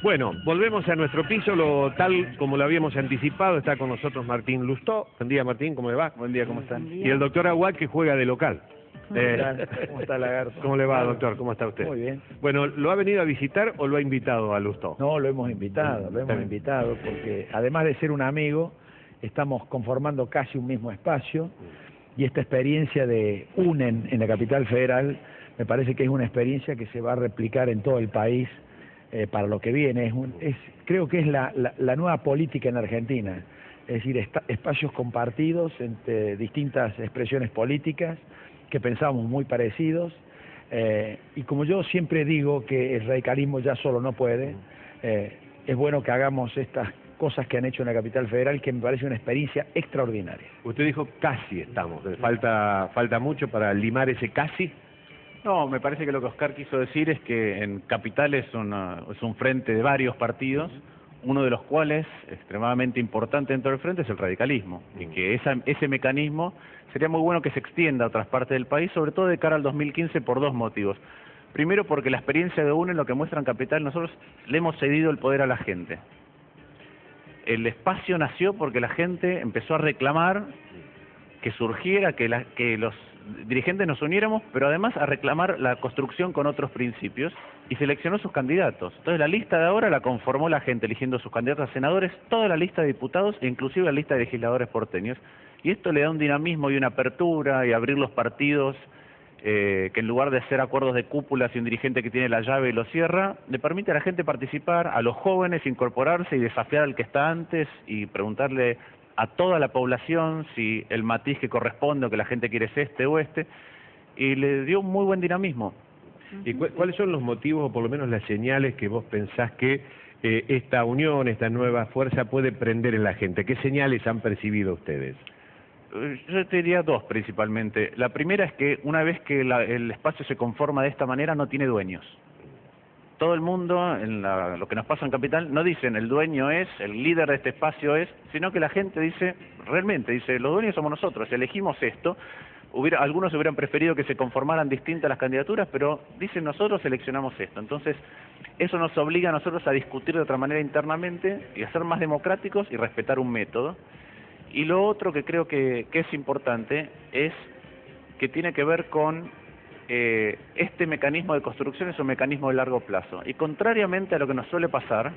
Bueno, volvemos a nuestro piso, tal como lo habíamos anticipado. Está con nosotros Martín Lustó. Buen día, Martín, ¿cómo le va? Buen día, ¿cómo están? Y el doctor Aguad, que juega de local. ¿Cómo está, Lagarto? ¿Cómo le va, doctor? ¿Cómo está usted? Muy bien. Bueno, ¿lo ha venido a visitar o lo ha invitado a Lustó? No, lo hemos invitado porque además de ser un amigo, estamos conformando casi un mismo espacio y esta experiencia de UNEN en la capital federal me parece que es una experiencia que se va a replicar en todo el país para lo que viene. Creo que es la nueva política en Argentina, es decir, espacios compartidos entre distintas expresiones políticas que pensamos muy parecidos, y como yo siempre digo que el radicalismo ya solo no puede, es bueno que hagamos estas cosas que han hecho en la capital federal, que me parece una experiencia extraordinaria. Usted dijo casi estamos, falta mucho para limar ese casi. No, me parece que lo que Oscar quiso decir es que en Capital es un frente de varios partidos, uno de los cuales, extremadamente importante dentro del frente, es el radicalismo, y que ese mecanismo sería muy bueno que se extienda a otras partes del país, sobre todo de cara al 2015, por dos motivos. Primero, porque la experiencia de UNE, lo que muestra en Capital, nosotros le hemos cedido el poder a la gente. El espacio nació porque la gente empezó a reclamar que surgiera, que los dirigentes nos uniéramos, pero además a reclamar la construcción con otros principios, y seleccionó sus candidatos. Entonces la lista de ahora la conformó la gente eligiendo sus candidatos a senadores, toda la lista de diputados e inclusive la lista de legisladores porteños, y esto le da un dinamismo y una apertura y abrir los partidos, que en lugar de ser acuerdos de cúpulas y un dirigente que tiene la llave y lo cierra, le permite a la gente participar, a los jóvenes incorporarse y desafiar al que está antes y preguntarle a toda la población si el matiz que corresponde o que la gente quiere es este o este, y le dio un muy buen dinamismo. ¿Y cuáles son los motivos o por lo menos las señales que vos pensás que esta unión, esta nueva fuerza puede prender en la gente? ¿Qué señales han percibido ustedes? Yo te diría dos principalmente. La primera es que una vez que el espacio se conforma de esta manera no tiene dueños. Todo el mundo, lo que nos pasa en Capital, no dicen el dueño es, el líder de este espacio es, sino que la gente dice, realmente dice, los dueños somos nosotros, elegimos esto. Algunos hubieran preferido que se conformaran distintas las candidaturas, pero dicen nosotros seleccionamos esto. Entonces, eso nos obliga a nosotros a discutir de otra manera internamente y a ser más democráticos y respetar un método. Y lo otro que creo que es importante es que tiene que ver con este mecanismo de construcción es un mecanismo de largo plazo. Y contrariamente a lo que nos suele pasar,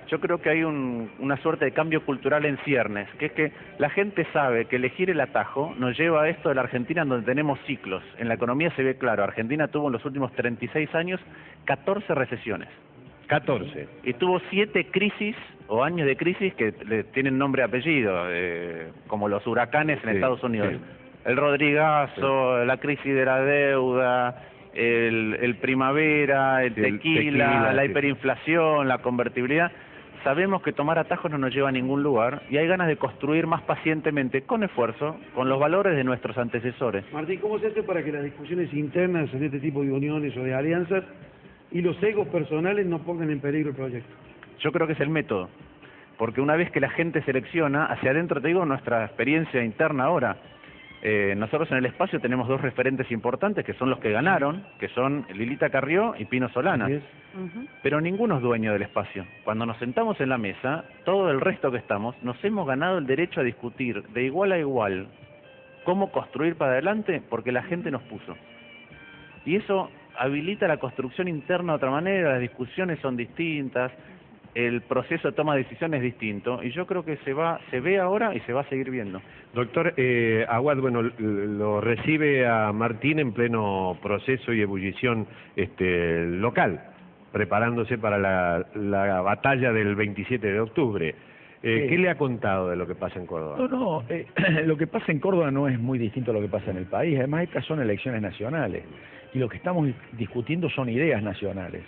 yo creo que hay una suerte de cambio cultural en ciernes, que es que la gente sabe que elegir el atajo nos lleva a esto de la Argentina, en donde tenemos ciclos. En la economía se ve claro, Argentina tuvo en los últimos 36 años 14 recesiones. 14. Y tuvo 7 crisis o años de crisis que tienen nombre y apellido, como los huracanes en Estados Unidos. Sí. El Rodrigazo, la crisis de la deuda, el primavera, el tequila, la hiperinflación, la convertibilidad. Sabemos que tomar atajos no nos lleva a ningún lugar y hay ganas de construir más pacientemente, con esfuerzo, con los valores de nuestros antecesores. Martín, ¿cómo se hace para que las discusiones internas en este tipo de uniones o de alianzas y los egos personales no pongan en peligro el proyecto? Yo creo que es el método, porque una vez que la gente selecciona, hacia adentro, te digo, nuestra experiencia interna ahora, nosotros en el espacio tenemos dos referentes importantes que son los que ganaron, que son Lilita Carrió y Pino Solanas. Pero ninguno es dueño del espacio. Cuando nos sentamos en la mesa, todo el resto que estamos, nos hemos ganado el derecho a discutir de igual a igual cómo construir para adelante porque la gente nos puso. Y eso habilita la construcción interna de otra manera, las discusiones son distintas, el proceso de toma de decisiones es distinto, y yo creo que se ve ahora y se va a seguir viendo. Doctor Aguad, bueno, lo recibe a Martín en pleno proceso y ebullición local, preparándose para la batalla del 27 de octubre. ¿Qué le ha contado de lo que pasa en Córdoba? Lo que pasa en Córdoba no es muy distinto a lo que pasa en el país. Además, estas son elecciones nacionales y lo que estamos discutiendo son ideas nacionales.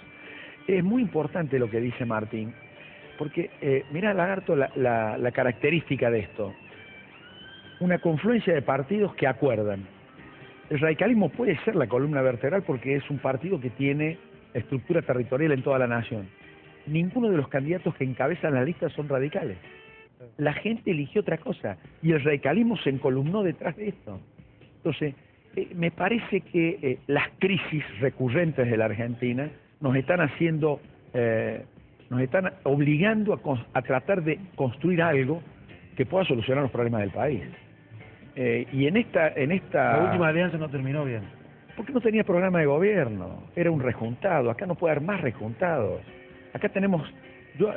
Es muy importante lo que dice Martín, porque mirá, Lagarto, la característica de esto. Una confluencia de partidos que acuerdan. El radicalismo puede ser la columna vertebral porque es un partido que tiene estructura territorial en toda la nación. Ninguno de los candidatos que encabezan la lista son radicales. La gente eligió otra cosa y el radicalismo se encolumnó detrás de esto. Entonces, me parece que las crisis recurrentes de la Argentina nos están haciendo nos están obligando a tratar de construir algo que pueda solucionar los problemas del país. Y en esta... La última alianza no terminó bien. Porque no tenía programa de gobierno, era un rejuntado. Acá no puede haber más rejuntados. Acá tenemos... Yo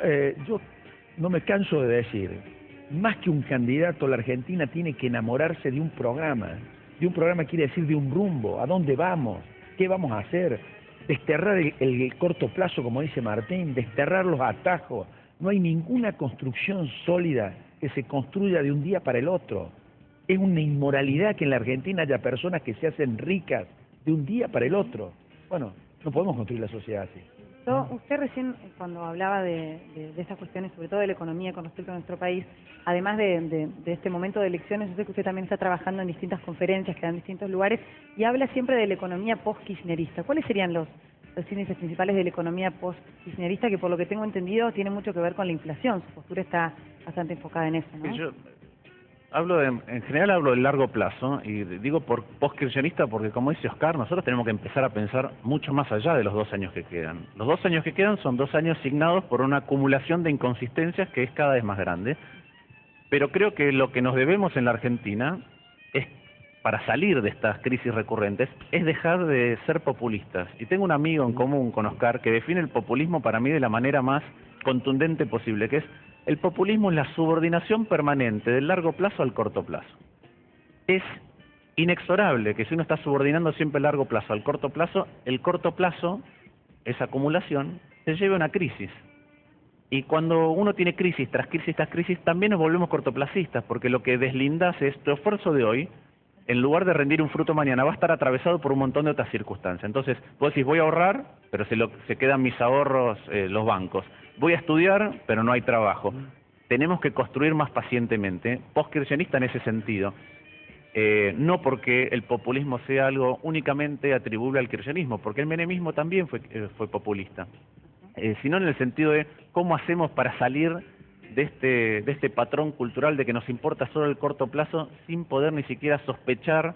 no me canso de decir, más que un candidato, la Argentina tiene que enamorarse de un programa. De un programa quiere decir de un rumbo, a dónde vamos, qué vamos a hacer. Desterrar el corto plazo, como dice Martín, desterrar los atajos. No hay ninguna construcción sólida que se construya de un día para el otro. Es una inmoralidad que en la Argentina haya personas que se hacen ricas de un día para el otro. Bueno, no podemos construir la sociedad así. Usted recién, cuando hablaba de estas cuestiones, sobre todo de la economía con respecto a nuestro país, además de este momento de elecciones, yo sé que usted también está trabajando en distintas conferencias que dan en distintos lugares y habla siempre de la economía post-kirchnerista. ¿Cuáles serían los índices principales de la economía post-kirchnerista, que por lo que tengo entendido tiene mucho que ver con la inflación? Su postura está bastante enfocada en eso, ¿no? Yo en general hablo del largo plazo, y digo por post-kirchnerista porque, como dice Oscar, nosotros tenemos que empezar a pensar mucho más allá de los 2 años que quedan. Los 2 años que quedan son 2 años signados por una acumulación de inconsistencias que es cada vez más grande, pero creo que lo que nos debemos en la Argentina es, para salir de estas crisis recurrentes, es dejar de ser populistas. Y tengo un amigo en común con Oscar que define el populismo para mí de la manera más contundente posible, que es: el populismo es la subordinación permanente del largo plazo al corto plazo. Es inexorable que si uno está subordinando siempre el largo plazo al corto plazo, el corto plazo, esa acumulación, se lleva a una crisis. Y cuando uno tiene crisis tras crisis, también nos volvemos cortoplacistas, porque lo que deslindas es tu esfuerzo de hoy, en lugar de rendir un fruto mañana, va a estar atravesado por un montón de otras circunstancias. Entonces, vos decís, voy a ahorrar, pero se quedan mis ahorros los bancos. Voy a estudiar, pero no hay trabajo. Tenemos que construir más pacientemente, post-kirchnerista en ese sentido. No porque el populismo sea algo únicamente atribuible al kirchnerismo, porque el menemismo también fue populista, sino en el sentido de cómo hacemos para salir de este patrón cultural de que nos importa solo el corto plazo sin poder ni siquiera sospechar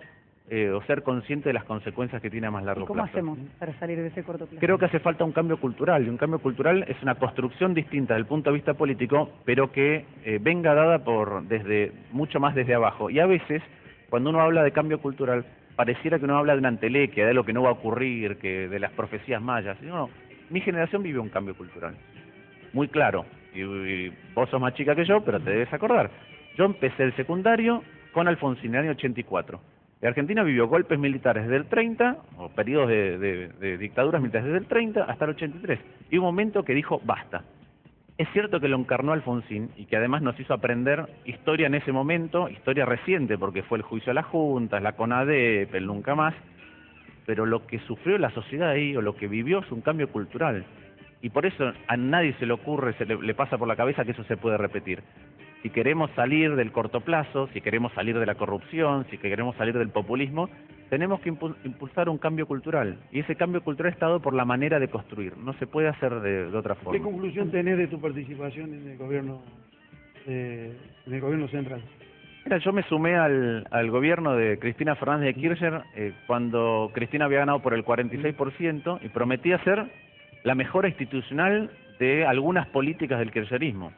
o ser consciente de las consecuencias que tiene a más largo plazo. ¿Cómo hacemos para salir de ese corto plazo? Creo que hace falta un cambio cultural, y un cambio cultural es una construcción distinta desde el punto de vista político, pero que venga dada mucho más desde abajo. Y a veces, cuando uno habla de cambio cultural, pareciera que uno habla de una entelequia, de lo que no va a ocurrir, que de las profecías mayas. No, mi generación vive un cambio cultural, muy claro. Y vos sos más chica que yo, pero te debes acordar. Yo empecé el secundario con Alfonsín en el año 84. La Argentina vivió golpes militares desde el 30, o periodos de dictaduras militares desde el 30 hasta el 83. Y un momento que dijo, basta. Es cierto que lo encarnó Alfonsín y que además nos hizo aprender historia en ese momento, historia reciente, porque fue el juicio a las juntas, la CONADEP, el nunca más. Pero lo que sufrió la sociedad ahí, o lo que vivió, es un cambio cultural. Y por eso a nadie se le ocurre, le pasa por la cabeza que eso se puede repetir. Si queremos salir del corto plazo, si queremos salir de la corrupción, si queremos salir del populismo, tenemos que impulsar un cambio cultural. Y ese cambio cultural está dado por la manera de construir. No se puede hacer de otra forma. ¿Qué conclusión tenés de tu participación en el gobierno central? Mira, yo me sumé al gobierno de Cristina Fernández de Kirchner cuando Cristina había ganado por el 46% y prometía ser la mejora institucional de algunas políticas del kirchnerismo.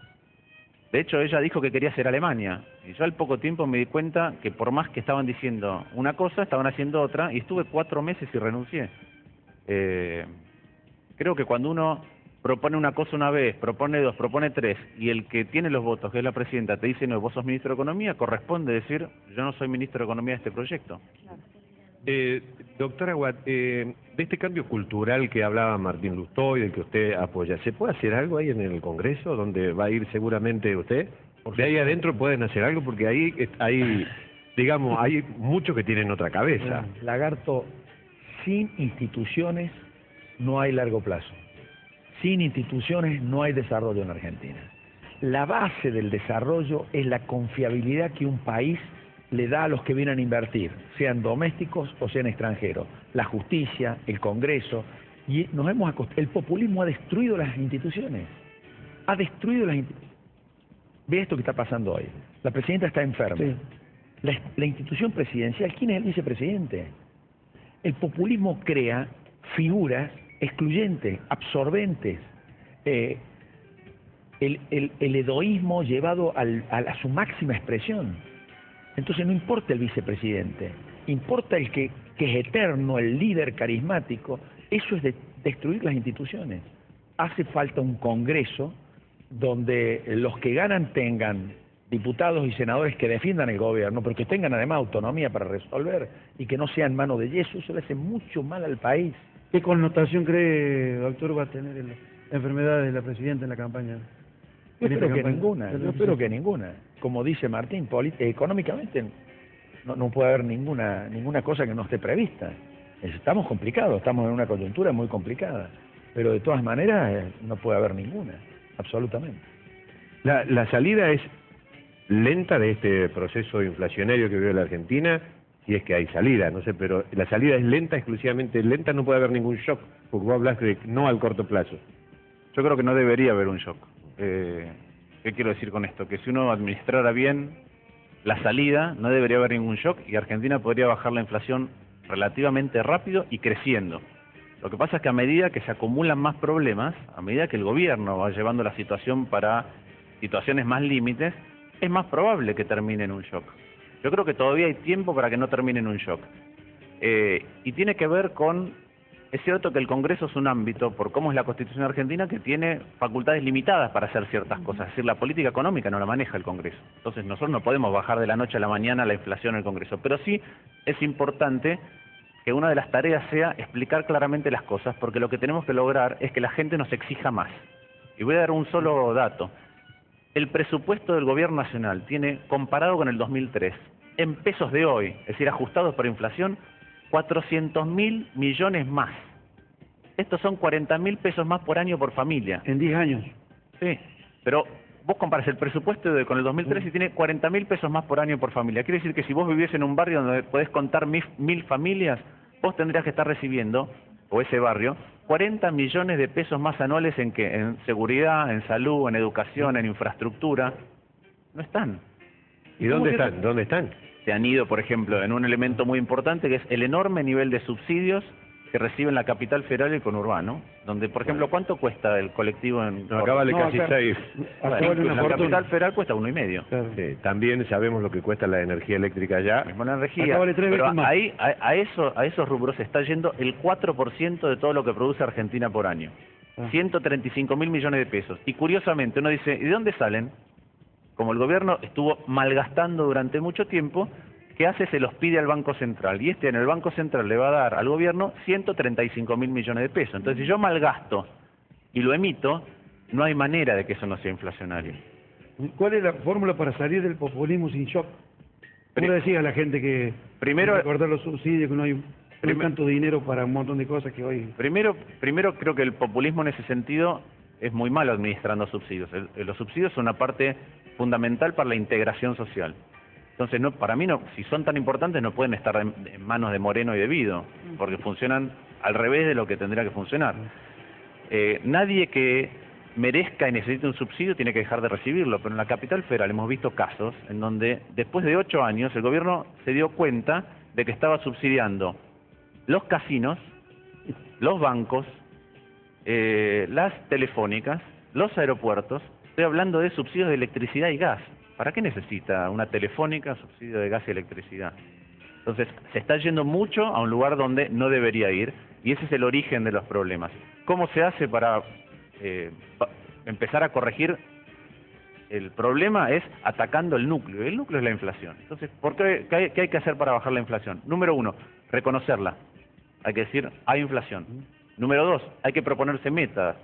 De hecho, ella dijo que quería ser Alemania, y yo al poco tiempo me di cuenta que por más que estaban diciendo una cosa, estaban haciendo otra, y estuve 4 meses y renuncié. Creo que cuando uno propone una cosa una vez, propone 2, propone 3, y el que tiene los votos, que es la presidenta, te dice, no, vos sos ministro de Economía, corresponde decir, yo no soy ministro de Economía de este proyecto. Claro. Doctora Aguad, de este cambio cultural que hablaba Martín Lustó y del que usted apoya, ¿se puede hacer algo ahí en el Congreso, donde va a ir seguramente usted? De ahí adentro pueden hacer algo, porque ahí hay, digamos, hay muchos que tienen otra cabeza. Lagarto, sin instituciones no hay largo plazo. Sin instituciones no hay desarrollo en Argentina. La base del desarrollo es la confiabilidad que un país le da a los que vienen a invertir, sean domésticos o sean extranjeros. La justicia, el Congreso, y el populismo ha destruido las instituciones. Ha destruido las instituciones. Ve esto que está pasando hoy. La presidenta está enferma. Sí. La institución presidencial, ¿quién es el vicepresidente? El populismo crea figuras excluyentes, absorbentes. el edoísmo llevado a su máxima expresión. Entonces no importa el vicepresidente, importa el que es eterno, el líder carismático. Eso es destruir las instituciones. Hace falta un Congreso donde los que ganan tengan diputados y senadores que defiendan el gobierno, pero que tengan además autonomía para resolver y que no sean mano de yeso. Eso le hace mucho mal al país. ¿Qué connotación cree, doctor, va a tener la enfermedad de la presidenta en la campaña? Yo espero que ninguna, yo espero que ninguna. Como dice Martín, económicamente no puede haber ninguna cosa que no esté prevista. Estamos complicados, estamos en una coyuntura muy complicada, pero de todas maneras no puede haber ninguna, absolutamente. La salida es lenta de este proceso inflacionario que vive la Argentina, si es que hay salida, no sé, pero la salida es lenta, exclusivamente lenta, no puede haber ningún shock, porque vos hablas de no al corto plazo. Yo creo que no debería haber un shock. ¿Qué quiero decir con esto? Que si uno administrara bien la salida, no debería haber ningún shock y Argentina podría bajar la inflación relativamente rápido y creciendo. Lo que pasa es que a medida que se acumulan más problemas, a medida que el gobierno va llevando la situación para situaciones más límites, es más probable que termine en un shock. Yo creo que todavía hay tiempo para que no termine en un shock. Y tiene que ver con... Es cierto que el Congreso es un ámbito, por cómo es la Constitución argentina, que tiene facultades limitadas para hacer ciertas cosas. Es decir, la política económica no la maneja el Congreso. Entonces nosotros no podemos bajar de la noche a la mañana la inflación en el Congreso. Pero sí es importante que una de las tareas sea explicar claramente las cosas, porque lo que tenemos que lograr es que la gente nos exija más. Y voy a dar un solo dato. El presupuesto del Gobierno Nacional tiene, comparado con el 2003, en pesos de hoy, es decir, ajustados por inflación, 400.000 millones más. Estos son 40.000 pesos más por año por familia. En 10 años. Sí, pero vos comparas el presupuesto con el 2003 y tiene 40.000 pesos más por año por familia. Quiere decir que si vos vivís en un barrio donde podés contar 1.000 familias, vos tendrías que estar recibiendo, o ese barrio, 40 millones de pesos más anuales en ¿qué? En seguridad, en salud, en educación, en infraestructura. No están. ¿Y dónde están? ¿Dónde están? Se han ido, por ejemplo, en un elemento muy importante que es el enorme nivel de subsidios que reciben la capital federal y el conurbano, donde, por ejemplo, ¿cuánto cuesta el colectivo en... No, acá vale casi 6. Bueno, la capital federal cuesta 1,5. Claro. Sí, también sabemos lo que cuesta la energía eléctrica allá. Mismo la energía. Acá vale 3 veces pero más. Ahí, a esos rubros se está yendo el 4% de todo lo que produce Argentina por año. 135.000 millones de pesos. Y curiosamente uno dice, ¿y de dónde salen? Como el gobierno estuvo malgastando durante mucho tiempo, ¿qué hace? Se los pide al Banco Central. Y en el Banco Central le va a dar al gobierno 135.000 millones de pesos. Entonces, si yo malgasto y lo emito, no hay manera de que eso no sea inflacionario. ¿Cuál es la fórmula para salir del populismo sin shock? ¿Cómo le decís a la gente que primero, hay que cortar los subsidios, que no hay tanto dinero para un montón de cosas que hoy... Primero creo que el populismo en ese sentido es muy malo administrando subsidios. Los subsidios son una parte fundamental para la integración social. Entonces, no, para mí, no, si son tan importantes, no pueden estar en manos de Moreno y de Vido, porque funcionan al revés de lo que tendría que funcionar. Nadie que merezca y necesite un subsidio tiene que dejar de recibirlo, pero en la capital federal hemos visto casos en donde después de 8 años el gobierno se dio cuenta de que estaba subsidiando los casinos, los bancos, las telefónicas, los aeropuertos. Estoy hablando de subsidios de electricidad y gas. ¿Para qué necesita una telefónica subsidio de gas y electricidad? Entonces, se está yendo mucho a un lugar donde no debería ir, y ese es el origen de los problemas. ¿Cómo se hace para empezar a corregir? El problema es atacando el núcleo, y el núcleo es la inflación. Entonces, ¿qué hay que hacer para bajar la inflación? Número 1, reconocerla. Hay que decir, hay inflación. Número 2, hay que proponerse metas,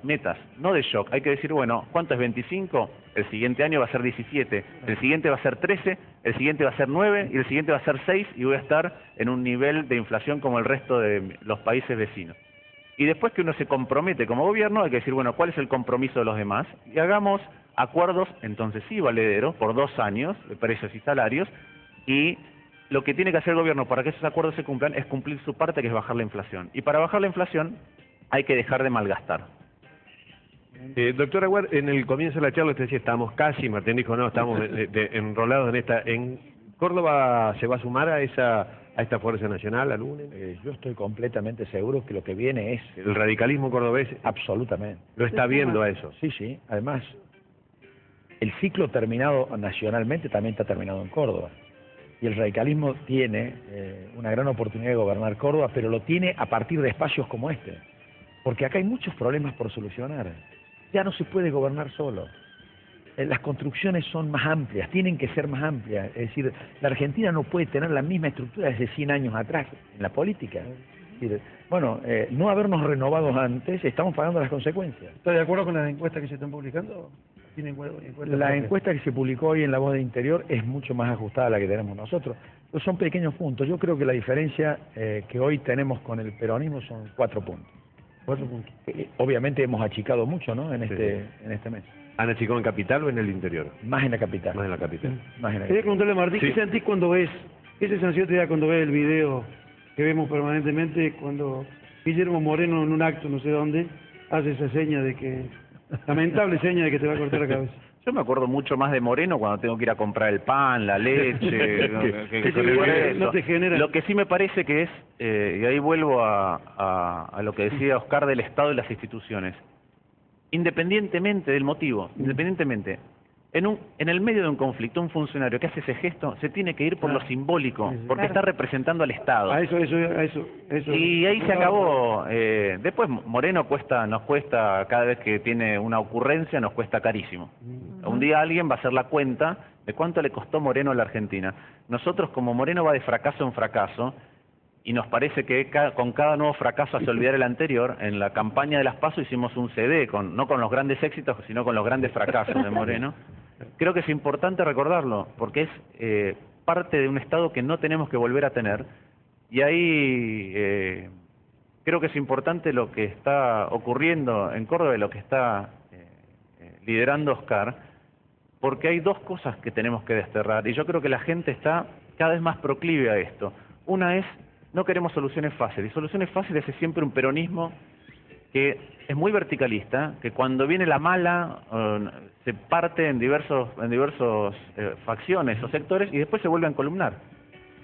no de shock. Hay que decir, bueno, ¿cuánto es 25? El siguiente año va a ser 17, el siguiente va a ser 13, el siguiente va a ser 9 y el siguiente va a ser 6 y voy a estar en un nivel de inflación como el resto de los países vecinos. Y después que uno se compromete como gobierno, hay que decir, bueno, ¿cuál es el compromiso de los demás? Y hagamos acuerdos, entonces sí, valederos, por 2 años, de precios y salarios, y lo que tiene que hacer el gobierno para que esos acuerdos se cumplan es cumplir su parte, que es bajar la inflación. Y para bajar la inflación hay que dejar de malgastar. Doctor Aguad, en el comienzo de la charla usted decía, estamos casi, Martín dijo, no, estamos enrolados en esta... ¿En Córdoba se va a sumar a esta Fuerza Nacional, al UNE? Yo estoy completamente seguro que lo que viene es... ¿El radicalismo cordobés? Absolutamente. ¿Lo está viendo a eso? Sí, sí. Además, el ciclo terminado nacionalmente también está terminado en Córdoba. Y el radicalismo tiene una gran oportunidad de gobernar Córdoba, pero lo tiene a partir de espacios como este. Porque acá hay muchos problemas por solucionar. Ya no se puede gobernar solo. Las construcciones son más amplias, tienen que ser más amplias. Es decir, la Argentina no puede tener la misma estructura desde 100 años atrás en la política. Es decir, bueno, no habernos renovado antes, estamos pagando las consecuencias. ¿Está de acuerdo con las encuestas que se están publicando? La encuesta que se publicó hoy en La Voz de Interior es mucho más ajustada a la que tenemos nosotros. Pero son pequeños puntos. Yo creo que la diferencia que hoy tenemos con el peronismo son 4 puntos. 4 puntos. Obviamente hemos achicado mucho, ¿no? En este mes. ¿Han achicado en capital o en el interior? Más en la capital. Más en la capital. Más en la Quería capital. preguntarle a Martín, Sí. ¿qué sentís cuando ves, qué sensación te da cuando ves el video que vemos permanentemente cuando Guillermo Moreno en un acto, no sé dónde, hace esa seña de que, lamentable seña de que te va a cortar la cabeza? Yo me acuerdo mucho más de Moreno cuando tengo que ir a comprar el pan, la leche, No te genera. Lo que sí me parece que es, y ahí vuelvo a lo que decía Oscar del Estado y las instituciones, independientemente del motivo, independientemente, en el medio de un conflicto, un funcionario que hace ese gesto se tiene que ir por lo simbólico, porque está representando al Estado. A eso. Y ahí se acabó. Después Moreno nos cuesta, cada vez que tiene una ocurrencia, nos cuesta carísimo. Un día alguien va a hacer la cuenta de cuánto le costó Moreno a la Argentina. Nosotros, como Moreno va de fracaso en fracaso, y nos parece que con cada nuevo fracaso hace olvidar el anterior, en la campaña de las PASO hicimos un CD, no con los grandes éxitos, sino con los grandes fracasos de Moreno. Creo que es importante recordarlo, porque es parte de un Estado que no tenemos que volver a tener, y ahí creo que es importante lo que está ocurriendo en Córdoba y lo que está liderando Oscar, porque hay 2 cosas que tenemos que desterrar, y yo creo que la gente está cada vez más proclive a esto. Una es, no queremos soluciones fáciles, y soluciones fáciles es siempre un peronismo que es muy verticalista, que cuando viene la mala se parte en diversos facciones o sectores y después se vuelve a encolumnar,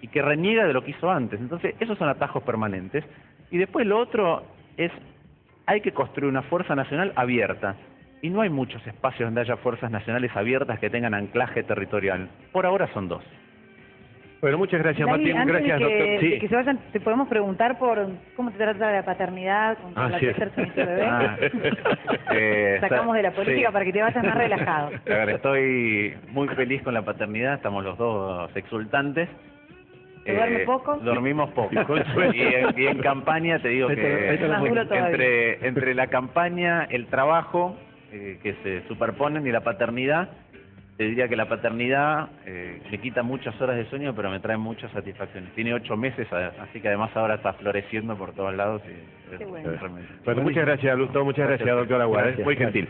y que reniega de lo que hizo antes. Entonces, esos son atajos permanentes. Y después lo otro es, hay que construir una fuerza nacional abierta. Y no hay muchos espacios donde haya fuerzas nacionales abiertas que tengan anclaje territorial. Por ahora son 2. Bueno, muchas gracias, Dani, Martín. antes Gracias, de que, doctor. Sí. de que se vayan, te podemos preguntar por cómo te trata la paternidad con la sí. tercera semestre bebé. Sacamos de la política sí. para que te vayas más relajado. A ver, estoy muy feliz con la paternidad, estamos los dos exultantes. ¿Te duerme poco? Dormimos poco. Y en campaña te digo que Más duro todavía. entre la campaña, el trabajo, que se superponen, y la paternidad, te diría que la paternidad me quita muchas horas de sueño, pero me trae muchas satisfacciones. Tiene 8 meses, así que además ahora está floreciendo por todos lados. Y Qué bueno. realmente. Bueno, muchas gracias, Lusto. Muchas gracias, doctor Aguad. Muy gentil.